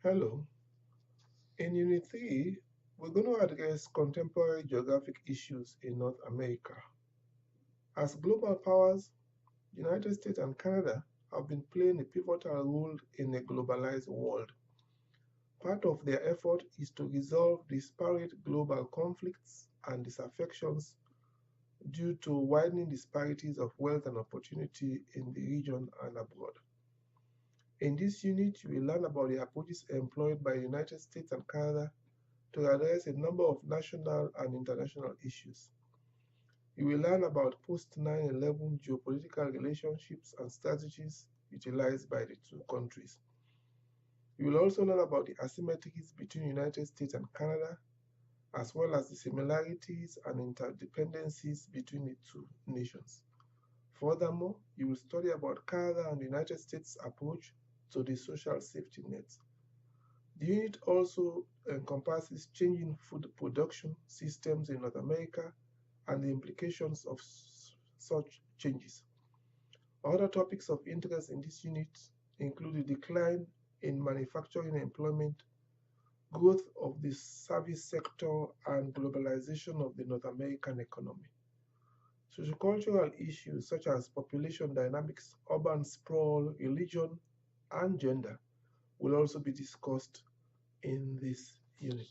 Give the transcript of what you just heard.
Hello. In Unit 3, we're going to address contemporary geographic issues in North America. As global powers, the United States and Canada have been playing a pivotal role in a globalized world. Part of their effort is to resolve disparate global conflicts and disaffections due to widening disparities of wealth and opportunity in the region and abroad. In this unit, you will learn about the approaches employed by the United States and Canada to address a number of national and international issues. You will learn about post 9/11 geopolitical relationships and strategies utilized by the two countries. You will also learn about the asymmetries between the United States and Canada, as well as the similarities and interdependencies between the two nations. Furthermore, you will study about Canada and the United States' approach to the social safety net. The unit also encompasses changing food production systems in North America and the implications of such changes. Other topics of interest in this unit include the decline in manufacturing employment, growth of the service sector, and globalization of the North American economy. Sociocultural issues such as population dynamics, urban sprawl, religion, and gender will also be discussed in this unit.